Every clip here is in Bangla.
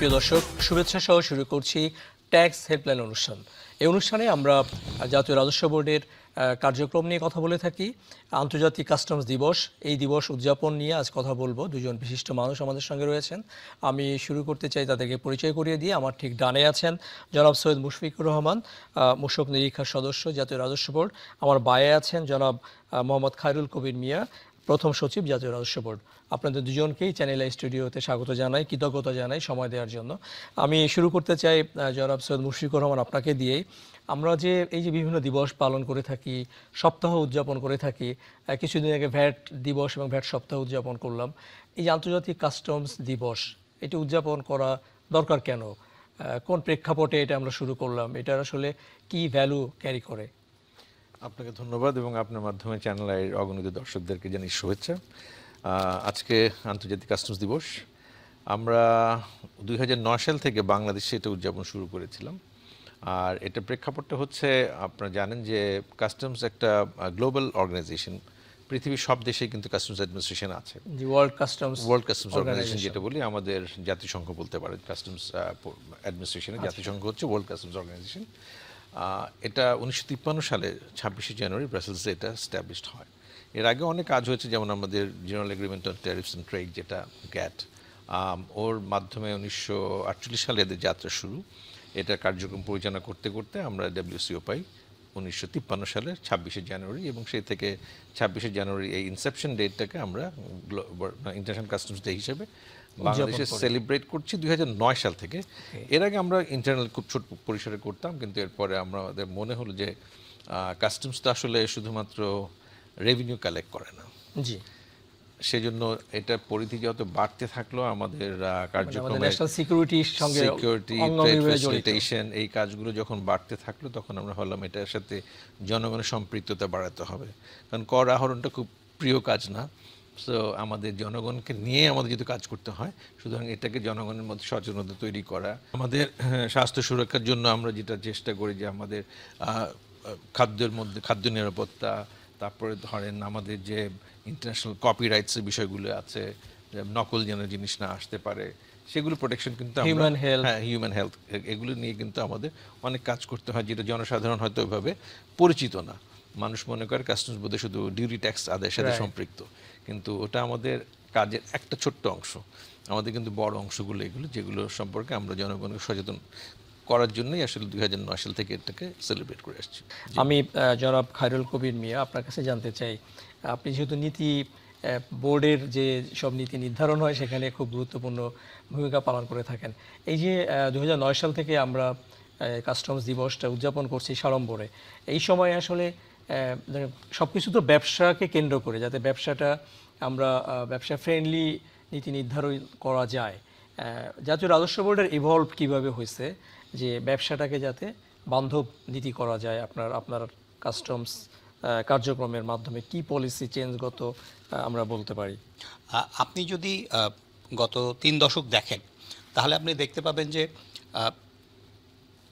প্রিয় দর্শক, শুভেচ্ছা সহ শুরু করছি ট্যাক্স হেল্পলাইন অনুষ্ঠান। এই অনুষ্ঠানে আমরা জাতীয় রাজস্ব বোর্ডের কার্যক্রম নিয়ে কথা বলে থাকি। আন্তর্জাতিক কাস্টমস দিবস, এই দিবস উদযাপন নিয়ে আজ কথা বলবো। দুজন বিশিষ্ট মানুষ আমাদের সঙ্গে রয়েছেন। আমি শুরু করতে চাই তাদেরকে পরিচয় করিয়ে দিয়ে। আমার ঠিক ডানে আছেন জনাব সৈয়দ মুশফিকুর রহমান, মূসক নিরীক্ষার সদস্য, জাতীয় রাজস্ব বোর্ড। আমার বায়ে আছেন জনাব মোহাম্মদ খায়রুল কবির মিয়া, প্রথম সচিব, জাতীয় রাজস্ব বোর্ড। আপনাদের দুজনকেই চ্যানেল আই স্টুডিওতে স্বাগত জানাই, কৃতজ্ঞতা জানাই সময় দেওয়ার জন্য। আমি শুরু করতে চাই জনাব সৈয়দ মুশফিকুর রহমান আপনাকে দিয়েই। আমরা যে এই যে বিভিন্ন দিবস পালন করে থাকি, সপ্তাহ উদযাপন করে থাকি, কিছুদিন আগে ভ্যাট দিবস এবং ভ্যাট সপ্তাহ উদযাপন করলাম। এই যে আন্তর্জাতিক কাস্টমস দিবস, এটি উদযাপন করা দরকার কেন? কোন প্রেক্ষাপটে এটা আমরা শুরু করলাম? এটার আসলে কি ভ্যালু ক্যারি করে? আপনাকে ধন্যবাদ এবং আপনার মাধ্যমে চ্যানেল আইয়ের অগণিত দর্শকদেরকে জানাই শুভেচ্ছা। আজকে আন্তর্জাতিক কাস্টমস দিবস। আমরা 2009 সাল থেকে বাংলাদেশে এটা উদযাপন শুরু করেছিলাম। আর এটা প্রেক্ষাপটটা হচ্ছে, আপনারা জানেন যে কাস্টমস একটা গ্লোবাল অর্গানাইজেশন। পৃথিবীর সব দেশেই কিন্তু কাস্টমস অ্যাডমিনিস্ট্রেশন আছে। ওয়ার্ল্ড কাস্টমস অর্গানাইজেশন যেটা বলি, আমাদের জাতিসংঘ বলতে পারে কাস্টমস অ্যাডমিনিস্ট্রেশনের। জাতিসংঘ হচ্ছে ওয়ার্ল্ড কাস্টমস অর্গানাইজেশন। এটা 1953 সালে 26শে জানুয়ারি ব্রাসেলসে এটা স্ট্যাবলিশড হয়। এর আগে অনেক কাজ হয়েছে, যেমন আমাদের general agreement on tariffs and trade, যেটা গ্যাট, ওর মাধ্যমে 1948 সালে এদের যাত্রা শুরু। এটা কার্যক্রম পরিচালনা করতে করতে আমরা ডব্লিউসিও পাই 1953 সালের 26শে জানুয়ারি, এবং সেই থেকে 26শে জানুয়ারি এই ইনসেপশন ডেটটাকে আমরা ইন্টারন্যাশনাল কাস্টমস ডে হিসেবে বাংলাদেশে সেলিব্রেট করছি 2009 সাল থেকে। এর আগে আমরা ইন্টারনাল খুব ছোট পরিসরে করতাম, কিন্তু এরপরে আমাদের মনে হলো যে কাস্টমস তো আসলে শুধুমাত্র রেভিনিউ কালেক্ট করে না। জি, সেজন্য এটা পরিধি যত বাড়তে থাকলো, আমাদের কার্যক্রমে ন্যাশনাল সিকিউরিটির সঙ্গে সিকিউরিটি, ট্রেড ফ্যাসিলিটেশন, এই কাজগুলো যখন বাড়তে থাকলো, তখন আমরা ভাবলাম এটার সাথে জনগণের সম্পৃক্ততা বাড়াতে হবে। কারণ কর আহরণটা খুব প্রিয় কাজ না। সো আমাদের জনগণকে নিয়ে আমাদের যদি কাজ করতে হয়, সুতরাং এটাকে জনগণের মধ্যে সচেতনতা তৈরি করা। আমাদের স্বাস্থ্য সুরক্ষার জন্য আমরা যেটা চেষ্টা করি যে আমাদের খাদ্যের মধ্যে খাদ্য নিরাপত্তা, তারপরে ধরেন আমাদের যে ইন্টারন্যাশনাল কপিরাইটসের বিষয়গুলো আছে, নকল যেন জিনিস না আসতে পারে, সেগুলো প্রোটেকশন কিন্তু হিউম্যান হেলথ, এগুলো নিয়ে কিন্তু আমাদের অনেক কাজ করতে হয়, যেটা জনসাধারণ হয়তো ওইভাবে পরিচিত না। মানুষ মনে করে কাস্টমস বোর্ডে শুধু ডিউটি ট্যাক্স আদায়ের সাথে সম্পৃক্ত, কিন্তু ওটা আমাদের কাজের একটা ছোট্ট অংশ। আমাদের কিন্তু বড় অংশগুলো এগুলো, যেগুলো সম্পর্কে আমরা জনগণকে সচেতন করার জন্যই আসলে 2009 সাল থেকে এটাকে সেলিব্রেট করে আসছি। আমি জনাব খায়রুল কবির মিয়া আপনার কাছে জানতে চাই, আপনি যেহেতু নীতি বোর্ডের যে সব নীতি নির্ধারণ হয় সেখানে খুব গুরুত্বপূর্ণ ভূমিকা পালন করে থাকেন। এই যে 2009 সাল থেকে আমরা কাস্টমস দিবসটা উদযাপন করছি সাড়ম্বরে, এই সময় আসলে সব কিছু তো ব্যবসাকে কেন্দ্র করে, যাতে ব্যবসাটা আমরা ব্যবসা ফ্রেন্ডলি নীতি নির্ধারণ করা যায়। জাতীয় রাজস্ব বোর্ডের ইভলভ কীভাবে হয়েছে যে ব্যবসাটাকে যাতে বান্ধব নীতি করা যায়? আপনার কাস্টমস কার্যক্রমের মাধ্যমে কি পলিসি চেঞ্জগত আমরা বলতে পারি? আপনি যদি গত 3 দশক দেখেন, তাহলে আপনি দেখতে পাবেন যে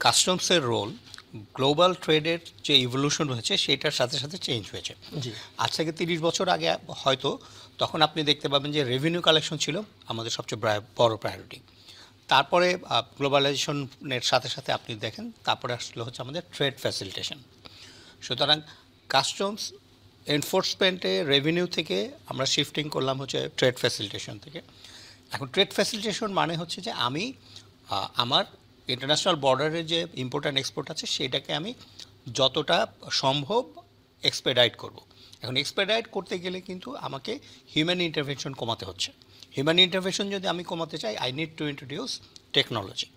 কাস্টমসের রোল গ্লোবাল ট্রেডের যে ইভলিউশন হয়েছে সেটার সাথে সাথে চেঞ্জ হয়েছে। আজ থেকে 30 বছর আগে হয়তো তখন আপনি দেখতে পাবেন যে রেভিনিউ কালেকশন ছিল আমাদের সবচেয়ে বড় প্রায়োরিটি। তারপরে গ্লোবালাইজেশনের সাথে সাথে আপনি দেখেন তারপরে আসলে হচ্ছে আমাদের ট্রেড ফ্যাসিলিটেশন। সুতরাং কাস্টমস এনফোর্সমেন্টে রেভিনিউ থেকে আমরা শিফটিং করলাম হচ্ছে ট্রেড ফ্যাসিলিটেশন থেকে। এখন ট্রেড ফ্যাসিলিটেশন মানে হচ্ছে যে আমি আমার ইন্টারন্যাশনাল বর্ডারে যে ইম্পোর্ট অ্যান্ড এক্সপোর্ট আছে সেটাকে আমি যতটা সম্ভব এক্সপেডাইট করব। এখন এক্সপেডাইট করতে গেলে কিন্তু আমাকে হিউম্যান ইন্টারভেনশন কমাতে হচ্ছে। হিউম্যান ইন্টারভেনশন যদি আমি কমাতে চাই, I need to introduce technology,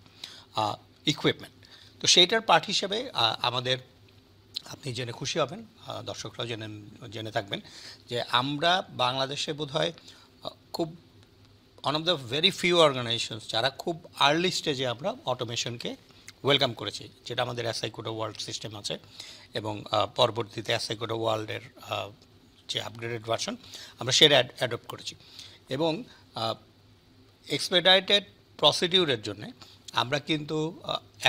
equipment. তো সেইটার পার্ট হিসেবে আমাদের, আপনি জেনে খুশি হবেন, দর্শকরাও জেনে থাকবেন যে আমরা বাংলাদেশে বোধহয় খুব one of the very few organizations যারা খুব আর্লি স্টেজে আমরা অটোমেশনকে ওয়েলকাম করেছি, যেটা আমাদের অ্যাসাইকোডা ওয়ার্ল্ড সিস্টেম আছে, এবং পরবর্তীতে অ্যাসাইকোডা ওয়ার্ল্ডের যে আপগ্রেডেড ভার্সন আমরা সেটা অ্যাডপ্ট করেছি। এবং এক্সপেডাইটেড প্রসিডিউরের জন্যে আমরা কিন্তু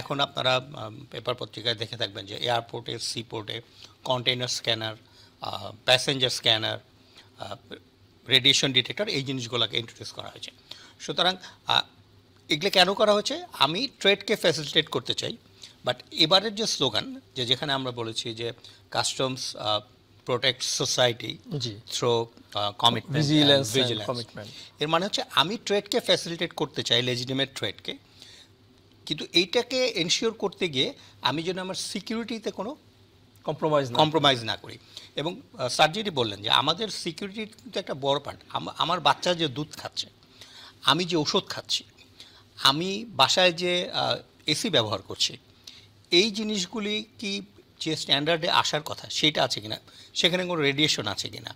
এখন আপনারা পেপার পত্রিকায় দেখে থাকবেন যে এয়ারপোর্টে, সিপোর্টে container scanner, passenger scanner, radiation detector, এই জিনিসগুলোকে ইন্ট্রোডিউস করা হয়েছে। সুতরাং এগুলো কেন করা হচ্ছে? আমি ট্রেডকে ফ্যাসিলিটেট করতে চাই, বাট এবারের যে স্লোগান, যে যেখানে আমরা বলেছি যে কাস্টমস প্রোটেক্ট সোসাইটি জি through commitment vigilance vigilance, commitment এর মানে হচ্ছে আমি ট্রেডকে ফ্যাসিলিটেট করতে চাই, লেজিটিমেট ট্রেডকে, কিন্তু এইটাকে এনশিওর করতে গিয়ে আমি যেন আমার সিকিউরিটিতে কোনো কম্প্রোমাইজ না করি। এবং স্যার যেটি বললেন যে আমাদের সিকিউরিটির কিন্তু একটা বড় পার্ট, আমার বাচ্চা যে দুধ খাচ্ছে, আমি যে ওষুধ খাচ্ছি, আমি বাসায় যে এসি ব্যবহার করছি, এই জিনিসগুলি কি যে স্ট্যান্ডার্ডে আসার কথা সেটা আছে কিনা, সেখানে কোনো রেডিয়েশন আছে কিনা।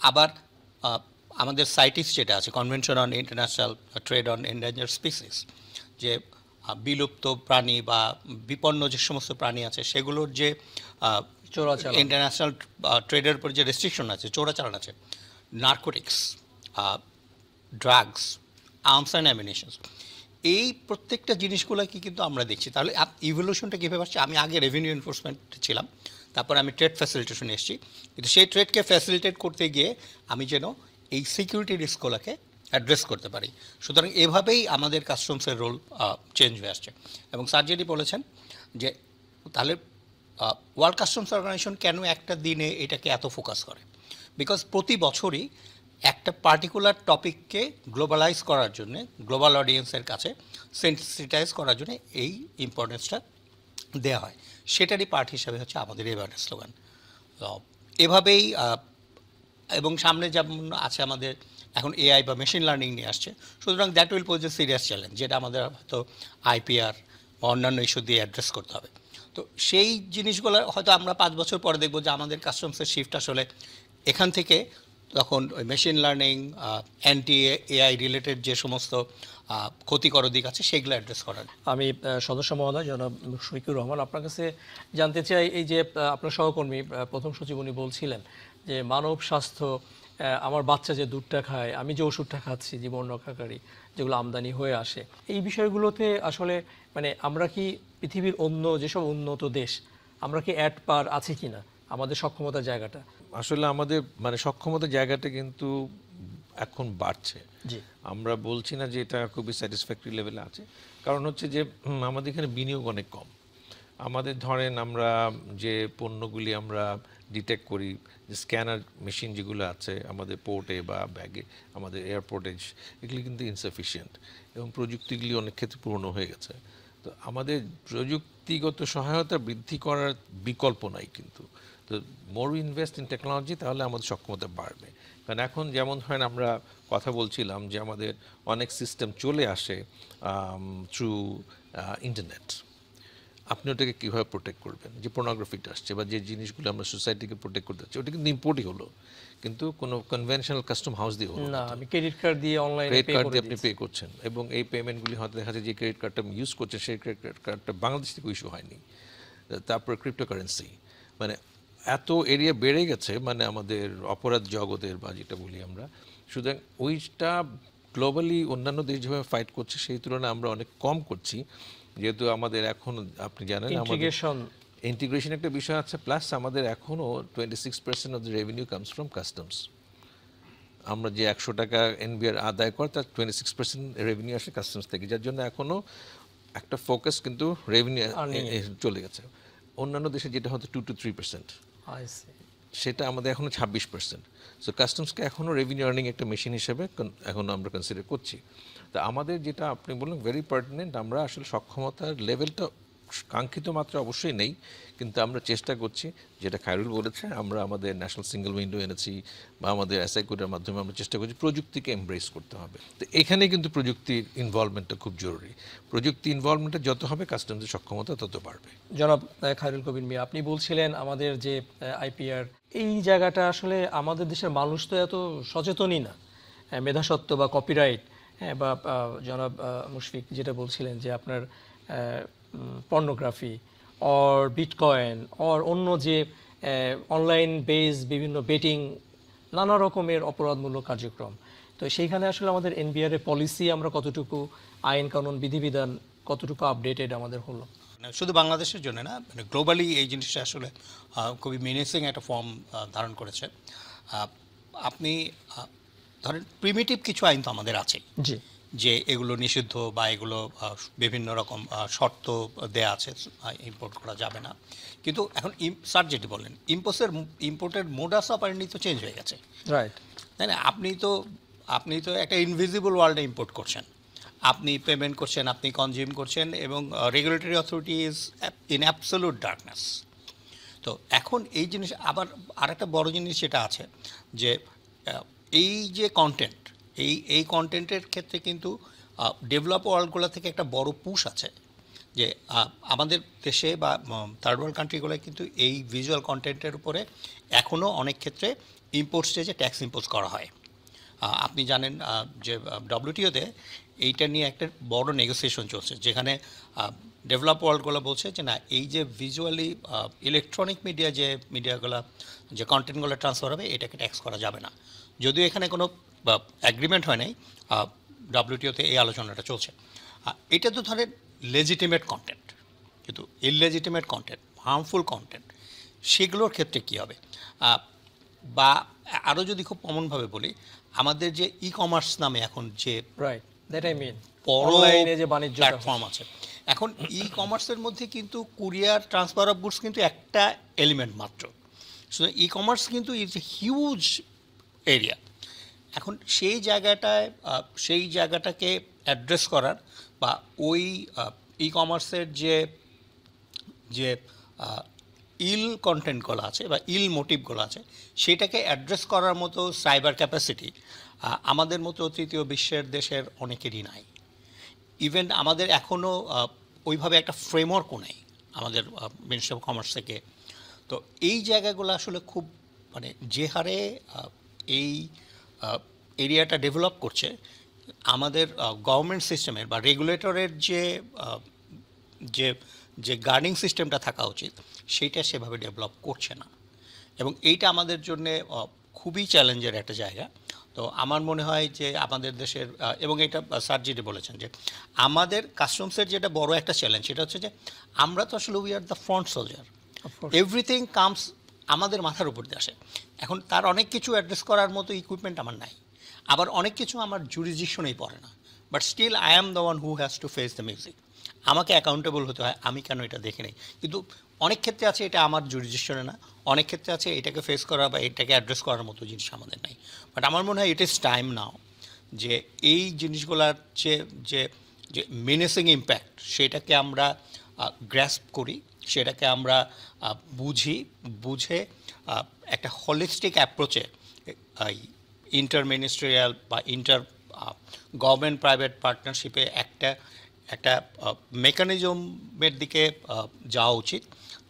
আবার আমাদের সাইটিস যেটা আছে, convention on international trade on endangered species, যে বিলুপ্ত প্রাণী বা বিপন্ন যে সমস্ত প্রাণী আছে সেগুলোর যে চোরাচালান। ইন্টারন্যাশনাল ট্রেডের উপর যে রেস্ট্রিকশন আছে, চোরাচালান আছে, নার্কোটিক্স, ড্রাগস, আর্মস অ্যান্ড অ্যামিনেশনস, এই প্রত্যেকটা জিনিসগুলোকে কিন্তু আমরা দেখছি। তাহলে ইভলিউশনটা কীভাবে আসছে? আমি আগে রেভিনিউ এনফোর্সমেন্ট ছিলাম, তারপর আমি ট্রেড ফ্যাসিলিটেশনে এসেছি, কিন্তু সেই ট্রেডকে ফ্যাসিলিটেট করতে গিয়ে আমি যেন এই সিকিউরিটি রিস্কগুলোকে অ্যাড্রেস করতে পারি। সুতরাং এভাবেই আমাদের কাস্টমসের রোল চেঞ্জ হয়ে আসছে। এবং স্যার যেটি বলেছেন যে তাহলে ওয়ার্ল্ড কাস্টমস অর্গানাইজেশন কেন একটা দিনে এটাকে এত ফোকাস করে? বিকজ প্রতি বছরই একটা পার্টিকুলার টপিককে গ্লোবালাইজ করার জন্যে, গ্লোবাল অডিয়েন্সের কাছে সেন্সিটাইজ করার জন্য এই ইম্পর্টেন্সটা দেওয়া হয়। সেটারই পার্ট হিসাবে হচ্ছে আমাদের এবারের স্লোগান। এভাবেই এবং সামনে যেমন আছে আমাদের এখন এআই বা মেশিন লার্নিং নিয়ে আসছে, সুতরাং that will pose A serious challenge, যেটা আমাদের হয়তো আইপিআর বা অন্যান্য ইস্যু দিয়ে অ্যাড্রেস করতে হবে। তো সেই জিনিসগুলো হয়তো আমরা 5 বছর পরে দেখব যে আমাদের কাস্টমসের শিফট আসলে এখান থেকে, তখন ওই machine learning, anti AI related যে সমস্ত ক্ষতিকর দিক আছে সেগুলো অ্যাড্রেস করার। আমি সদস্য মহোদয় জনাব শফিকুর রহমান, আপনার কাছে জানতে চাই, এই যে আপনার সহকর্মী প্রথম সচিব উনি বলছিলেন যে মানব স্বাস্থ্য, আমার বাচ্চা যে দুধটা খায়, আমি যে ওষুধটা খাচ্ছি জীবন রক্ষাকারী যেগুলো আমদানি হয়ে আসে, এই বিষয়গুলোতে আসলে মানে আমরা কি পৃথিবীর অন্য যেসব উন্নত দেশ, আমরা কি অ্যাট পার আছে কিনা আমাদের সক্ষমতার জায়গাটা? আসলে আমাদের মানে সক্ষমতার জায়গাটা কিন্তু এখন বাড়ছে। জি আমরা বলছি না যে এটা খুবই স্যাটিসফ্যাক্টরি লেভেলে আছে, কারণ হচ্ছে যে আমাদের এখানে বিনিয়োগ অনেক কম। আমাদের ধরেন আমরা যে পণ্যগুলি আমরা ডিটেক্ট করি, যে স্ক্যানার মেশিন যেগুলো আছে আমাদের পোর্টে বা ব্যাগে, আমাদের এয়ারপোর্টে, এগুলি কিন্তু ইনসাফিসিয়েন্ট এবং প্রযুক্তিগুলি অনেক ক্ষেত্রে পুরনো হয়ে গেছে। তো আমাদের প্রযুক্তিগত সহায়তা বৃদ্ধি করার বিকল্প নাই কিন্তু। তো মোর ইনভেস্ট ইন টেকনোলজি, তাহলে আমাদের সক্ষমতা বাড়বে। কারণ এখন যেমন ধরেন আমরা কথা বলছিলাম যে আমাদের অনেক সিস্টেম চলে আসে থ্রু ইন্টারনেট। আপনি ওটাকে কীভাবে প্রোটেক্ট করবেন? যে পোর্নোগ্রাফিটা আসছে বা যে জিনিসগুলো আমরা সোসাইটিকে প্রোটেক্ট করতে চাচ্ছি, ওটা কিন্তু ইম্পোর্টই হলো, কিন্তু কোনো কনভেনশনাল কাস্টম হাউস দিয়ে হলো না, আমি ক্রেডিট কার্ড দিয়ে অনলাইনে ক্রেডিট পে কার্ড করে দিয়ে আপনি দিচ্ছি। পে করছেন এবং এই পেমেন্টগুলি হয়তো দেখা যায় যে ক্রেডিট কার্ডটা ইউজ করছেন সেই ক্রেডিট কার্ডটা বাংলাদেশ থেকে ইস্যু হয়নি। তারপর ক্রিপ্টোকারেন্সি, মানে এত এরিয়া বেড়ে গেছে মানে আমাদের অপরাধ জগতের বা যেটা বলি আমরা। সুতরাং ওইটা গ্লোবালি অন্যান্য দেশ যেভাবে ফাইট করছে সেই তুলনায় আমরা অনেক কম করছি, যেহেতু আমাদের এখন আপনি জানেন আমাদের ইন্টিগ্রেশন একটা বিষয় আছে, প্লাস আমাদের এখনও 26% of the revenue comes from customs. আমরা যে 100 টাকা এনবিআর আদায় করে তার 26% রেভিনিউ আসে কাস্টমস থেকে, যার জন্য এখনও একটা ফোকাস কিন্তু রেভিনিউ চলে গেছে। অন্যান্য দেশে যেটা হয়তো 2 to 3%, সেটা আমাদের এখনও 26%। সো কাস্টমসকে এখনও রেভিনিউ আর্নিং একটা মেশিন হিসেবে এখনও আমরা কনসিডার করছি। তা আমাদের যেটা আপনি বললেন ভেরি পার্টিনেন্ট, আমরা আসলে সক্ষমতার লেভেলটা কাঙ্ক্ষিত মাত্রা অবশ্যই নেই, কিন্তু আমরা চেষ্টা করছি, যেটা খায়রুল বলেছে, আমরা আমাদের ন্যাশনাল সিঙ্গেল উইন্ডো এনেছি বা আমাদের এসআই কোডের মাধ্যমে আমরা চেষ্টা করছি প্রযুক্তিকে এমব্রেস করতে হবে। তো এখানে কিন্তু প্রযুক্তির ইনভলভমেন্টটা খুব জরুরি। প্রযুক্তি ইনভলভমেন্টটা যত হবে কাস্টমসের সক্ষমতা তত বাড়বে। জনাব খায়রুল কবির মিয়া, আপনি বলছিলেন আমাদের যে আইপিআর, এই জায়গাটা আসলে আমাদের দেশের মানুষ তো এত সচেতনই না, মেধাসত্ব বা কপিরাইট, হ্যাঁ, বা জনাব মুশফিক যেটা বলছিলেন যে আপনার পর্নোগ্রাফি অর বিটকয়েন অর অন্য যে অনলাইন বেস বিভিন্ন বেটিং, নানা রকমের অপরাধমূলক কার্যক্রম। তো সেইখানে আসলে আমাদের এনবিআর এর পলিসি আমরা কতটুকু, আইন কানুন বিধিবিধান কতটুকু আপডেটেড আমাদের হলো? শুধু বাংলাদেশের জন্য না, মানে গ্লোবালি এই জিনিসটা আসলে খুবই মেনেসিং একটা ফর্ম ধারণ করেছে। আপনি ধরেন প্রিমিটিভ কিছু আইন তো আমাদের আছে, জি, যে এগুলো নিষিদ্ধ বা এগুলো বিভিন্ন রকম শর্ত দেয়া আছে, ইম্পোর্ট করা যাবে না। কিন্তু এখন স্যার যেটি বললেন, ইম্পোর্টের মোডাস অপারেন্ডি তো চেঞ্জ হয়ে গেছে, রাইট। তাই না? আপনি তো একটা ইনভিজিবল ওয়ার্ল্ডে ইম্পোর্ট করছেন, আপনি পেমেন্ট করছেন, আপনি কনজিউম করছেন, এবং regulatory authority is in absolute darkness. তো এখন এই জিনিস আবার আরেকটা বড় জিনিস যেটা আছে যে এই যে কন্টেন্ট, এই কন্টেন্টের ক্ষেত্রে কিন্তু ডেভেলপ ওয়ার্ল্ডগুলো থেকে একটা বড় পুশ আছে যে আমাদের দেশে বা থার্ড ওয়ার্ল্ড কান্ট্রিগুলোয় কিন্তু এই ভিজুয়াল কন্টেন্টের উপরে এখনও অনেক ক্ষেত্রে ইম্পোর্ট স্টেজে ট্যাক্স ইম্পোজ করা হয়। আপনি জানেন যে ডব্লিউটিওতে এইটা নিয়ে একটা বড় নেগোসিয়েশন চলছে, যেখানে ডেভেলপ ওয়ার্ল্ডগুলো বলছে যে না, এই যে ভিজুয়ালি ইলেকট্রনিক মিডিয়া যে মিডিয়াগুলো যে কন্টেন্টগুলো ট্রান্সফার হবে, এটাকে ট্যাক্স করা যাবে না। যদিও এখানে কোনো অ্যাগ্রিমেন্ট হয় নাই, ডব্লিউটিওতে এই আলোচনাটা চলছে। এটা তো ধরেন লেজিটিমেট কন্টেন্ট, কিন্তু ইললেজিটিমেট কন্টেন্ট, হার্মফুল কন্টেন্ট, সেগুলোর ক্ষেত্রে কী হবে? বা আরও যদি খুব কমনভাবে বলি, আমাদের যে ই কমার্স নামে এখন যে রাইট, দ্যাট আই মিন বড় অনলাইনে যে বাণিজ্য প্ল্যাটফর্ম আছে, এখন ই কমার্সের মধ্যে কিন্তু কুরিয়ার ট্রান্সফার অফ গুডস কিন্তু একটা এলিমেন্ট মাত্র। সো ই কমার্স কিন্তু ইজ এ হিউজ এরিয়া। এখন সেই জায়গাটাকে অ্যাড্রেস করার বা ওই ই কমার্সের যে ইল কন্টেন্টগুলো আছে বা ইল মোটিভগুলো আছে, সেটাকে অ্যাড্রেস করার মতো সাইবার ক্যাপাসিটি আমাদের মতো তৃতীয় বিশ্বের দেশের অনেকেরই নাই। ইভেন আমাদের এখনও ওইভাবে একটা ফ্রেমওয়ার্কও নেই আমাদের মিনিস্ট্রি অফ কমার্স থেকে। তো এই জায়গাগুলো আসলে খুব মানে যে হারে এই এরিয়াটা ডেভেলপ করছে, আমাদের গভর্নমেন্ট সিস্টেমের বা রেগুলেটরের যে গার্ডিং সিস্টেমটা থাকা উচিত, সেইটা সেভাবে ডেভেলপ করছে না, এবং এইটা আমাদের জন্য খুবই চ্যালেঞ্জের একটা জায়গা। তো আমার মনে হয় যে আমাদের দেশের এবং এটা স্যার যেটা বলেছেন যে আমাদের কাস্টমসের যেটা বড় একটা চ্যালেঞ্জ, সেটা হচ্ছে যে আমরা তো আসলে we are the front soldier, everything comes আমাদের মাথার উপর দিয়ে আসে। এখন তার অনেক কিছু অ্যাড্রেস করার মতো ইকুইপমেন্ট আমার নাই, আবার অনেক কিছু আমার জুরিসডিকশনেই পড়ে না, but still I am the one who has to face the music. আমাকে অ্যাকাউন্টেবল হতে হয়, আমি কেন এটা দেখে নেই। কিন্তু অনেক ক্ষেত্রে আছে এটা আমার জুরিসডিকশনে না, অনেক ক্ষেত্রে আছে এটাকে ফেস করা বা এটাকে অ্যাড্রেস করার মতো জিনিস আমাদের নাই। বাট আমার মনে হয় ইট ইজ টাইম নাও যে এই জিনিসগুলোর যে যে মেনেসিং ইম্প্যাক্ট, সেটাকে আমরা গ্র্যাস্প করি, সেটাকে আমরা বুঝে একটা হলিস্টিক অ্যাপ্রোচে ইন্টারমিনিস্ট্রিয়াল বা গভর্নমেন্ট প্রাইভেট পার্টনারশিপে একটা মেকানিজমের দিকে যাওয়া উচিত।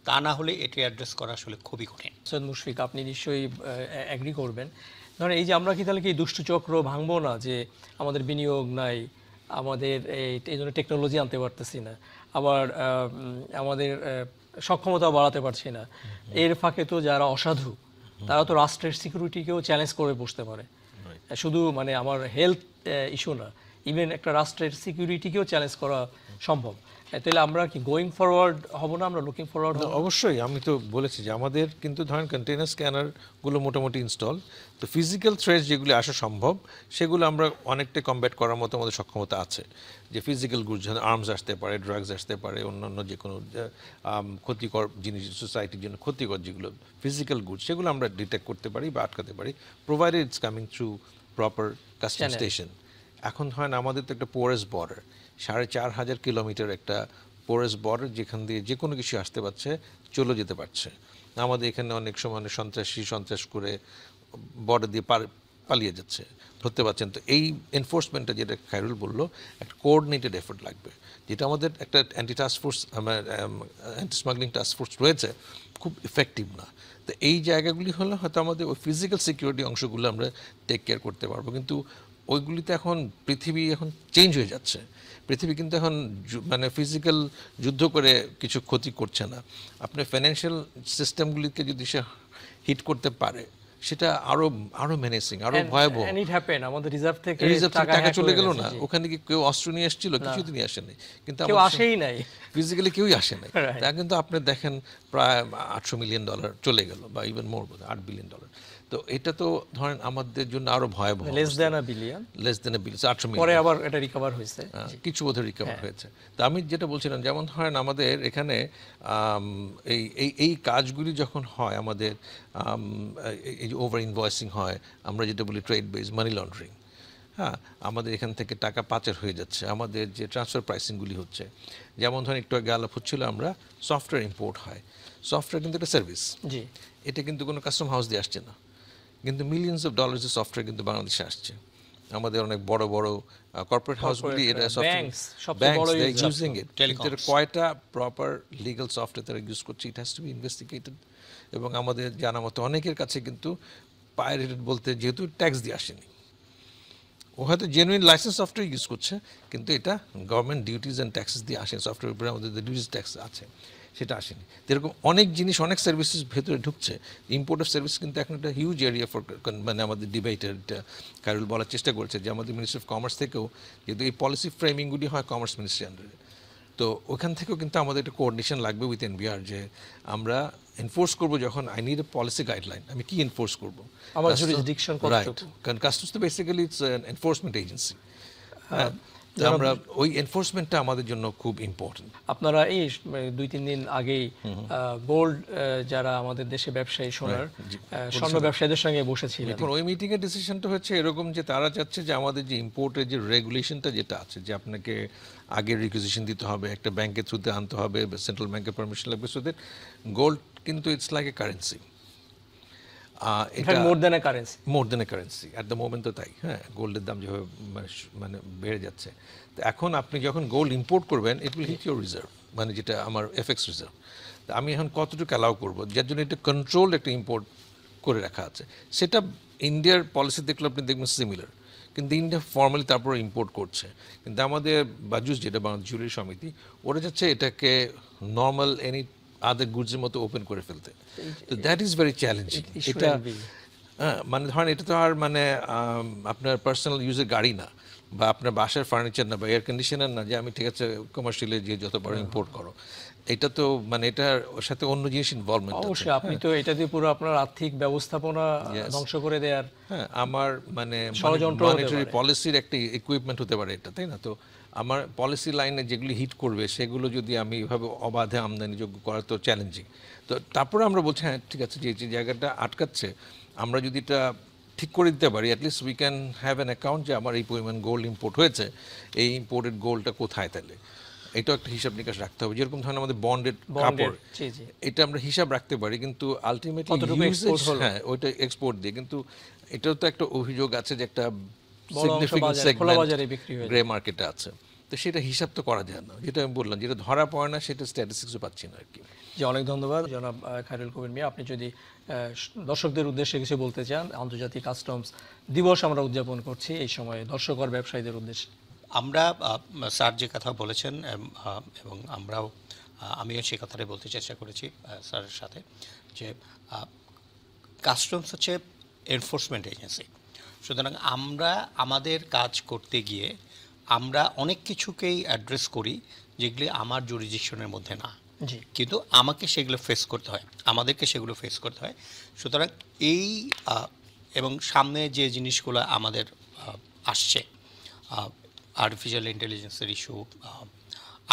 তা না হলে এটি অ্যাড্রেস করা আসলে খুবই কঠিন। সৈয়দ মুশফিক, আপনি নিশ্চয়ই অ্যাগ্রি করবেন। ধরেন এই যে আমরা কি তাহলে কি দুষ্টু চক্র ভাঙবো না, যে আমাদের বিনিয়োগ নাই, আমাদের এই জন্য টেকনোলজি আনতে পারতেছি না, আবার আমাদের সক্ষমতা বাড়াতে পারছি না, এর ফাঁকে তো যারা অসাধু তারা তো রাষ্ট্রের সিকিউরিটিকেও চ্যালেঞ্জ করে বসতে পারে। শুধু মানে আমার হেলথ ইস্যু না, ইভেন একটা রাষ্ট্রের সিকিউরিটিকেও চ্যালেঞ্জ করা সম্ভব। তাহলে আমরা কি গোয়িং ফরওয়ার্ড হব না, আমরা লুকিং ফরওয়ার্ড হব? অবশ্যই, আমি তো বলেছি যে আমাদের কিন্তু ধরেন কন্টেইনার স্ক্যানারগুলো মোটামুটি ইনস্টল, তো ফিজিক্যাল থ্রেটস যেগুলি আসা সম্ভব সেগুলো আমরা অনেকটা কমব্যাট করার মতো আমাদের সক্ষমতা আছে। যে ফিজিক্যাল গুডস, যেমন আর্মস আসতে পারে, ড্রাগস আসতে পারে, অন্যান্য যে কোনো ক্ষতিকর জিনিস, সোসাইটির জন্য ক্ষতিকর যেগুলো ফিজিক্যাল গুডস, সেগুলো আমরা ডিটেক্ট করতে পারি বা আটকাতে পারি, provided it's coming through proper custom station. এখন হয় না, আমাদের তো একটা পোরেস বর্ডার, 4,500 কিলোমিটার একটা পোরেস বর্ডার, যেখান দিয়ে যে কোনো কিছু আসতে পারছে, চলে যেতে পারছে। আমাদের এখানে অনেক সময় সন্ত্রাস করে বর্ডার দিয়ে পালিয়ে যাচ্ছে, ধরতে পারছেন। তো এই এনফোর্সমেন্টটা, যেটা খায়রুল বললো, একটা কোঅর্ডিনেটেড এফোর্ট লাগবে, যেটা আমাদের একটা অ্যান্টি স্মাগলিং টাস্ক ফোর্স রয়েছে, খুব ইফেক্টিভ না। তো এই জায়গাগুলি হলে হয়তো আমাদের ওই ফিজিক্যাল সিকিউরিটি অংশগুলো আমরা টেক কেয়ার করতে পারবো। কিন্তু ওইগুলিতে এখন পৃথিবী এখন চেঞ্জ হয়ে যাচ্ছে। পৃথিবী কিন্তু এখন মানে ফিজিক্যাল যুদ্ধ করে কিছু ক্ষতি করছে না। আপনার ফাইন্যান্সিয়াল সিস্টেমগুলিকে যদি সে হিট করতে পারে, সেটা আরো মেনেসিং, আরো ভয়াবহ। আমাদের রিজার্ভ থেকে টাকা চলে গেল না, ওখানে কি কেউ অস্ত্র নিয়ে এসেছিল? কিছুই নিয়ে আসেনি, কিন্তু কেউ আসেই নাই, ফিজিক্যালি কেউই আসে নাই। তা কিন্তু আপনি দেখেন প্রায় $800 মিলিয়ন চলে গেল, বা ইভেন মোর, $8 বিলিয়ন। তো তো এটা তো ধরেন আমাদের জন্য আরো ভয়াবহ, less than a billion, less than 8 million, পরে আবার এটা রিকভার হয়েছে। কিছু বোধহয় রিকভার হয়েছে। তো আমি যেটা বলছিলাম, যেমন ধরেন আমাদের এখানে এই কাজগুলি যখন হয়, আমাদের এই যে ওভার ইনভয়েসিং হয়, আমরা যেটা বলি ট্রেড বেস মানি লন্ডারিং, হ্যাঁ, আমাদের এখান থেকে টাকা পাচার হয়ে যাচ্ছে, আমাদের যে ট্রান্সফার প্রাইসিংগুলি হচ্ছে, যেমন ধরেন একটু আগে আলাপ হচ্ছিল, আমরা সফটওয়্যার ইম্পোর্ট হয়, সফটওয়্যার কিন্তু একটা সার্ভিস, জি, এটা কিন্তু কোনো কাস্টম হাউস দিয়ে আসছে না, কিন্তু মিলিয়ন্স অফ ডলার্সের সফটওয়্যার কিন্তু বাংলাদেশে আসছে। আমাদের অনেক বড় বড় কর্পোরেট হাউসগুলি এটা ব্যাংকস সবচেয়ে বড় ইউজিং ইট, কিন্তু কয়টা প্রপার লিগ্যাল সফটওয়্যার তারা ইউজ করছে, it has to B investigated. এবং আমাদের জানা মতো অনেকের কাছে কিন্তু পাইরেটেড বলতে, যেহেতু ট্যাক্স দিয়ে আসেনি, ও হয়তো জেনুইন লাইসেন্স সফটওয়্যার ইউজ করছে, কিন্তু এটা গভর্নমেন্ট ডিউটিজ অ্যান্ড ট্যাক্সেস দিয়ে আসে, সফটওয়্যার উপরে আমাদের ডিউটিজ ট্যাক্স আছে, সেটা আসেনি। এরকম অনেক জিনিস, অনেক সার্ভিসেস ভেতরে ঢুকছে। ইম্পোর্ট অফ সার্ভিস কিন্তু এখন একটা হিউজ এরিয়া ফর, মানে আমাদের ডিবেটের, এটা কারুল বলার চেষ্টা করছে যে আমাদের মিনিস্ট্রি অফ কমার্স থেকেও, যেহেতু এই পলিসি ফ্রেমিংগুলি হয় কমার্স মিনিস্ট্রি আন্ডারে, তো ওখান থেকেও কিন্তু আমাদের একটা কোঅর্ডিনেশন লাগবে উইথ এনবিআর, যে আমরা এনফোর্স করবো যখন I need a policy guideline, আমি কি এনফোর্স করবো, আমার jurisdiction কতটুকু। রাইট, কারণ কাস্টমস তো basically it's an enforcement agency, আমরা ওই এনফোর্সমেন্টটা আমাদের জন্য খুব ইম্পর্টেন্ট। আপনারা এই 2-3 দিন আগেই গোল্ড যারা আমাদের দেশে ব্যবসায়ী, সোনার স্বর্ণ ব্যবসায়ীদের সঙ্গে বসেছিলেন। এখন ওই মিটিংয়ের ডিসিশনটা হচ্ছে এরকম যে তারা চাচ্ছে যে আমাদের যে ইম্পোর্টের যে রেগুলেশনটা যেটা আছে, যে আপনাকে আগে রিকুইজিশন দিতে হবে, একটা ব্যাংকের থ্রুতে আনতে হবে, সেন্ট্রাল ব্যাংকের পারমিশন লাগবে, সো দ্যাট গোল্ড কিন্তু ইটস লাইক এ কারেন্সি, এটা more than a currency, more than a currency at the moment, তো তাই, হ্যাঁ, গোল্ডের দাম যেভাবে মানে বেড়ে যাচ্ছে, তো এখন আপনি যখন গোল্ড ইম্পোর্ট করবেন, it will hit your reserve, মানে যেটা আমার এফএক্স রিজার্ভ, আমি এখন কতটুকু অ্যালাউ করবো, যার জন্য এটা কন্ট্রোল একটা ইম্পোর্ট করে রাখা আছে। সেটা ইন্ডিয়ার পলিসি দেখলে আপনি দেখবেন সিমিলার, কিন্তু ইন্ডিয়া ফর্মালি তারপর ইম্পোর্ট করছে, কিন্তু আমাদের বাজুস, যেটা বাংলাদেশ জুয়েলারি সমিতি, ওরা যাচ্ছে এটাকে নর্মাল এনি আদার গুডসের মতো ওপেন করে ফেলতে, তো দ্যাট ইজ ভেরি চ্যালেঞ্জিং। এটা মানে ধরেন এটা তো আর মানে আপনার পার্সোনাল ইউজের গাড়ি না, বা আপনার বাসার ফার্নিচার না, বা এয়ার কন্ডিশনার না, যে আমি ঠিক আছে কমার্শিয়ালি যে যত পারো ইম্পোর্ট করো, এটা তো মানে এটার ওর সাথে অন্য জিনিস ইনভলভমেন্ট আছে। অবশ্যই আপনি তো এটা দিয়ে পুরো আপনার আর্থিক ব্যবস্থাপনা ধ্বংস করে দেওয়ার, হ্যাঁ, আমার মানে ষড়যন্ত্র হতে মনিটারি পারে। পলিসির একটা ইকুইপমেন্ট হতে পারে এটা, তাই না? তো আমার পলিসি লাইনে যেগুলি হিট করবে, সেগুলো যদি আমি এভাবে অবাধে আমদানিযোগ্য করা তো চ্যালেঞ্জিং। তো তারপরে আমরা বলছি হ্যাঁ ঠিক আছে, যে যে জায়গাটা আটকাচ্ছে, আমরা যদি এটা ঠিক করে দিতে পারি, at least we can have an account যে আমার এই পরিমাণ গোল্ড ইম্পোর্ট হয়েছে, এই ইম্পোর্টেড গোল্ডটা কোথায়, তাহলে এটাও একটা হিসাব নিকাশ রাখতে হবে। যেরকম ধরেন আমাদের বন্ডের কাপড়, জি জি, এটা আমরা হিসাব রাখতে পারি, কিন্তু আলটিমেটলি কতটুকু export হলো। হ্যাঁ ওইটা এক্সপোর্ট দিয়ে, কিন্তু এটাও তো একটা অভিযোগ আছে যে একটা বড় অংশ সিগনিফিকেন্ট বাজারে, খোলা বাজারে বিক্রি হয়ে গ্রে মার্কেটে আছে, তো সেটা হিসাব তো করা যায় না, যেটা আমি বললাম, যেটা ধরা পড়ে না সেটা স্ট্যাটিস্টিক্সও পাচ্ছি না আর কি। জি, অনেক ধন্যবাদ জনাব খায়রুল কবির মিয়া। আপনি যদি দর্শকদের উদ্দেশ্যে কিছু বলতে চান, আন্তর্জাতিক কাস্টমস দিবস আমরা উদযাপন করছি এই সময়ে, দর্শক আর ব্যবসায়ীদের উদ্দেশ্যে। আমরা স্যার যে কথা বলেছেন এবং আমরাও আমিও সে কথাটাই বলতে চেষ্টা করেছি স্যারের সাথে, যে কাস্টমস হচ্ছে এনফোর্সমেন্ট এজেন্সি। সুতরাং আমরা আমাদের কাজ করতে গিয়ে আমরা অনেক কিছুকেই অ্যাড্রেস করি যেগুলি আমার জুরিডিকশনের মধ্যে না, জি, কিন্তু আমাকে সেগুলো ফেস করতে হয়, আমাদেরকে সেগুলো ফেস করতে হয়। সুতরাং এই এবং সামনে যে জিনিসগুলো আমাদের আসছে, আর্টিফিশিয়াল ইন্টেলিজেন্সের ইস্যু,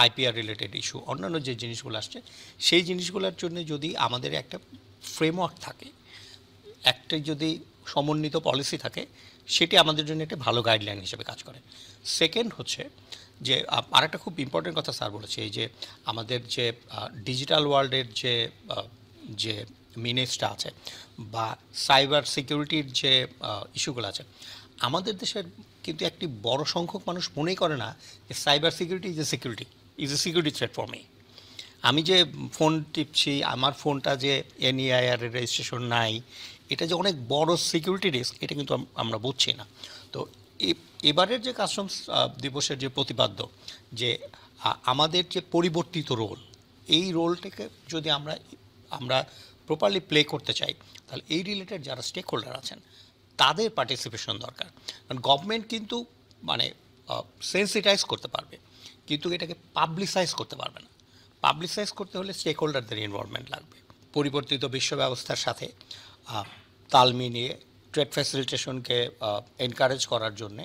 আইপিআর রিলেটেড ইস্যু, অন্যান্য যে জিনিসগুলো আসছে, সেই জিনিসগুলোর জন্য যদি আমাদের একটা ফ্রেমওয়ার্ক থাকে, একটা যদি সমন্বিত পলিসি থাকে, সেটি আমাদের জন্য একটা ভালো গাইডলাইন হিসেবে কাজ করে। সেকেন্ড হচ্ছে যে আরেকটা খুব ইম্পর্টেন্ট কথা স্যার বলেছে, এই যে আমাদের যে ডিজিটাল ওয়ার্ল্ডের যে মিনেসটা আছে, বা সাইবার সিকিউরিটির যে ইস্যুগুলো আছে, আমাদের দেশের কিন্তু একটি বড় সংখ্যক মানুষ মনেই করে না যে cyber security is a security threat for me. আমি যে ফোন টিপছি, আমার ফোনটা যে এনইআইআর এর রেজিস্ট্রেশন নাই, এটা যে অনেক বড় সিকিউরিটি রিস্ক, এটা কিন্তু আমরা বুঝছি না। তো এবারের যে কাস্টমস দিবসের যে প্রতিপাদ্য, যে আমাদের যে পরিবর্তিত রোল, এই রোলটাকে যদি আমরা প্রপারলি প্লে করতে চাই, তাহলে এই রিলেটেড যারা স্টেক হোল্ডার আছেন তাদের পার্টিসিপেশন দরকার। কারণ গভর্নমেন্ট কিন্তু মানে সেন্সিটাইজ করতে পারবে, কিন্তু এটাকে পাবলিসাইজ করতে পারবে না। পাবলিসাইজ করতে হলে স্টেক হোল্ডারদের ইনভলভমেন্ট লাগবে। পরিবর্তিত বিশ্ব ব্যবস্থার সাথে তাল মিলিয়ে ট্রেড ফ্যাসিলিটেশনকে এনকারেজ করার জন্যে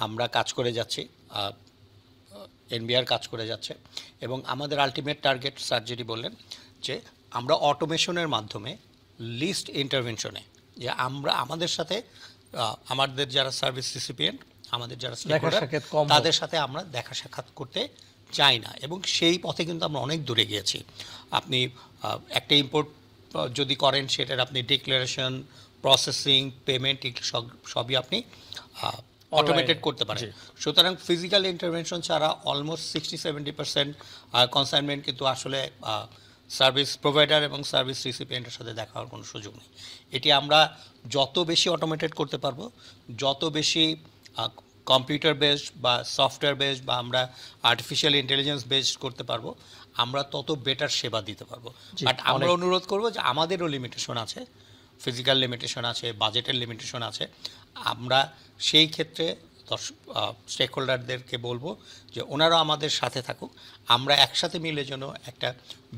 আমরা কাজ করে যাচ্ছি, এনবিআর কাজ করে যাচ্ছে, এবং আমাদের আলটিমেট টার্গেট স্যার যেটি বললেন যে আমরা অটোমেশনের মাধ্যমে লিস্ট ইন্টারভেনশনে, যে আমরা আমাদের সাথে আমাদের যারা সার্ভিস রিসিপিয়েন্ট, আমাদের যারা stakeholder, সাক্ষাৎ কম হোক। তাদের সাথে আমরা দেখা সাক্ষাৎ করতে চাই না, এবং সেই পথে কিন্তু আমরা অনেক দূরে গিয়েছি। আপনি একটা ইম্পোর্ট যদি করেন, সেটার আপনি ডিক্লারেশন, প্রসেসিং, পেমেন্ট, সবই আপনি অটোমেটেড করতে পারেন। সুতরাং ফিজিক্যাল ইন্টারভেনশন ছাড়া অলমোস্ট 60-70% কনসাইনমেন্ট কিন্তু আসলে সার্ভিস প্রোভাইডার এবং সার্ভিস রিসিপিয়েন্টের সাথে দেখা হওয়ার কোনো সুযোগ নেই। এটি আমরা যত বেশি অটোমেটেড করতে পারবো, যত বেশি কম্পিউটার বেসড বা সফটওয়্যার বেসড বা আমরা আর্টিফিশিয়াল ইন্টেলিজেন্স বেসড করতে পারবো, আমরা তত বেটার সেবা দিতে পারবো। বাট আমরা অনুরোধ করবো যে আমাদেরও লিমিটেশন আছে, ফিজিক্যাল লিমিটেশন আছে, বাজেটের লিমিটেশন আছে। আমরা সেই ক্ষেত্রে স্টেক হোল্ডারদেরকে বলবো যে ওনারা আমাদের সাথে থাকুক, আমরা একসাথে মিলে যেন একটা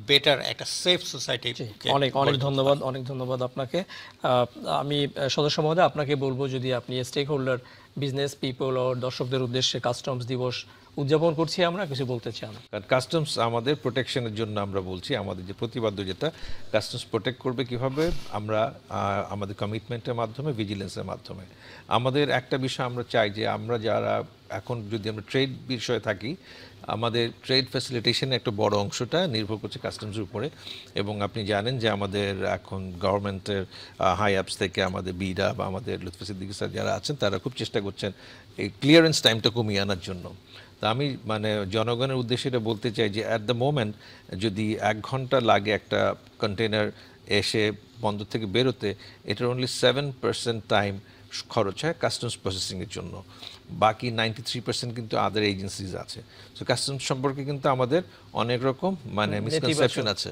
বেটার, একটা সেফ সোসাইটি। অনেক অনেক ধন্যবাদ, অনেক ধন্যবাদ আপনাকে। আমি সদস্য মহোদয় আপনাকে বলবো, যদি আপনি স্টেক হোল্ডার, বিজনেস পিপল ও দর্শকদের উদ্দেশ্যে কাস্টমস দিবস উদযাপন করছি আমরা, কিছু বলতে চান? কারণ কাস্টমস আমাদের প্রোটেকশনের জন্য আমরা বলছি, আমাদের যে প্রতিবাদ্য যেটা, কাস্টমস প্রোটেক্ট করবে কিভাবে, আমরা আমাদের কমিটমেন্টের মাধ্যমে, ভিজিলেন্সের মাধ্যমে। আমাদের একটা বিষয় আমরা চাই যে আমরা যারা এখন যদি আমরা ট্রেড বিষয়ে থাকি, আমাদের ট্রেড ফ্যাসিলিটেশনের একটা বড় অংশটা নির্ভর করছে কাস্টমসের উপরে। এবং আপনি জানেন যে আমাদের এখন গভর্নমেন্টের হাই অ্যাপস থেকে আমাদের বিডা বা আমাদের লুৎফর সিদ্দিকী স্যার যারা আছেন, তারা খুব চেষ্টা করছেন এই ক্লিয়ারেন্স টাইমটা কমিয়ে আনার জন্য। তা আমি মানে জনগণের উদ্দেশ্যে এটা বলতে চাই যে অ্যাট দ্য মোমেন্ট যদি 1 ঘন্টা লাগে একটা কন্টেনার এসে বন্দর থেকে বেরোতে, এটার অনলি 7% টাইম খরচ হয় কাস্টমস প্রসেসিংয়ের জন্য, বাকি 93% কিন্তু আদার এজেন্সিজ আছে। সো কাস্টমস সম্পর্কে কিন্তু আমাদের অনেক রকম মানে মিসকনসেপশন আছে,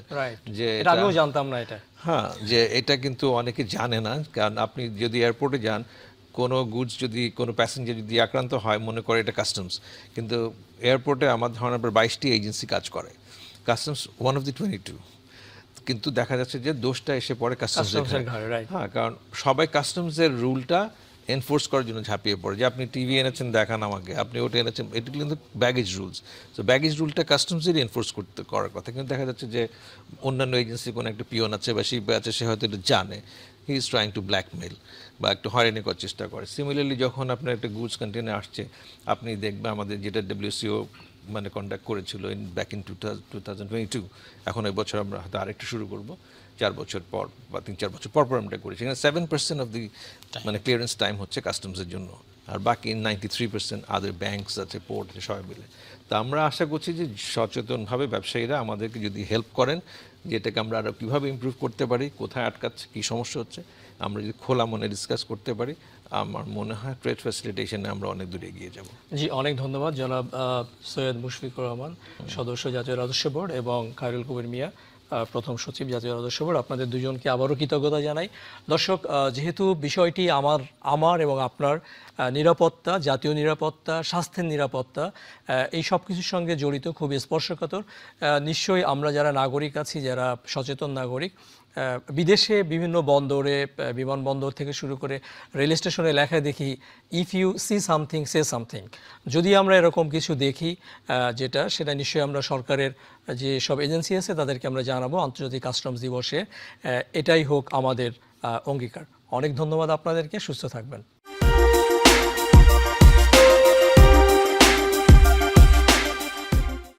যে আমিও জানতাম না এটা। হ্যাঁ, যে এটা কিন্তু অনেকে জানে না। কারণ আপনি যদি এয়ারপোর্টে যান, কোনো গুডস যদি কোনো প্যাসেঞ্জার যদি আক্রান্ত হয়, মনে করে এটা কাস্টমস, কিন্তু এয়ারপোর্টে আমার ধারণা 22টি এজেন্সি কাজ করে, কাস্টমস ওয়ান অফ দি 22, কিন্তু দেখা যাচ্ছে যে দোষটা এসে পড়ে কাস্টমসের ঘাড়ে। হ্যাঁ, কারণ সবাই কাস্টমসের রুলটা এনফোর্স করার জন্য ঝাঁপিয়ে পড়ে, যে আপনি টিভি এনেছেন দেখান আমাকে, আপনি ওটা এনেছেন, এটা কিন্তু ব্যাগেজ রুলস। তো ব্যাগেজ রুলটা কাস্টমসেরই এনফোর্স করার কথা, কিন্তু দেখা যাচ্ছে যে অন্যান্য এজেন্সি কোনো একটা পিওন আছে বা শিপে আছে, সে হয়তো এটা জানে, he is trying to blackmail বা একটু হয়রানি করার চেষ্টা করে। সিমিলারলি যখন আপনার একটা গুডস কন্টেনার আসছে, আপনি দেখবেন আমাদের যেটা WCO মানে কন্ডাক্ট করেছিল ব্যাক ইন 2022, এখন এই বছর আমরা হয়তো আরেকটু শুরু করব, 4 বছর পর বা 3-4 বছর পর পর আমরা করেছি। এখানে 7% অফ দি মানে ক্লিয়ারেন্স টাইম হচ্ছে কাস্টমসের জন্য, আর বাকি 93% আদার ব্যাংকস আছে, পোর্ট আছে, সবাই মিলে। তা আমরা আশা করছি যে সচেতনভাবে ব্যবসায়ীরা আমাদেরকে যদি হেল্প করেন, যে এটাকে আমরা আরও কীভাবে ইমপ্রুভ করতে পারি, কোথায় আটকাচ্ছে, কী সমস্যা হচ্ছে, আমরা যদি খোলা মনে ডিসকাস করতে পারি, আমার মনে হয় ট্রেড ফ্যাসিলিটেশনে আমরা অনেক দূরে এগিয়ে যাব। জি, অনেক ধন্যবাদ জনাব সৈয়দ মুশফিকুর রহমান, সদস্য জাতীয় রাজস্ব বোর্ড, এবং খায়রুল কবির মিয়া, প্রথম সচিব জাতীয় রাজস্ব বোর্ড। আপনাদের দুজনকে আবারও কৃতজ্ঞতা জানাই। দর্শক, যেহেতু বিষয়টি আমার এবং আপনার নিরাপত্তা, জাতীয় নিরাপত্তা, স্বাস্থ্যের নিরাপত্তা, এই সব কিছুর সঙ্গে জড়িত, খুবই স্পর্শকাতর, নিশ্চয়ই আমরা যারা নাগরিক আছি, যারা সচেতন নাগরিক, বিদেশে বিভিন্ন বন্দরে, বিমানবন্দর থেকে শুরু করে রেল স্টেশনে লেখা দেখি, if you see something say something. যদি আমরা এরকম কিছু দেখি, সেটা নিশ্চয়ই আমরা সরকারের যে সব এজেন্সি আছে তাদেরকে আমরা জানাবো আন্তর্জাতিক কাস্টমস দিবসে। এটাই হোক আমাদের অঙ্গীকার। অনেক ধন্যবাদ আপনাদেরকে, সুস্থ থাকবেন।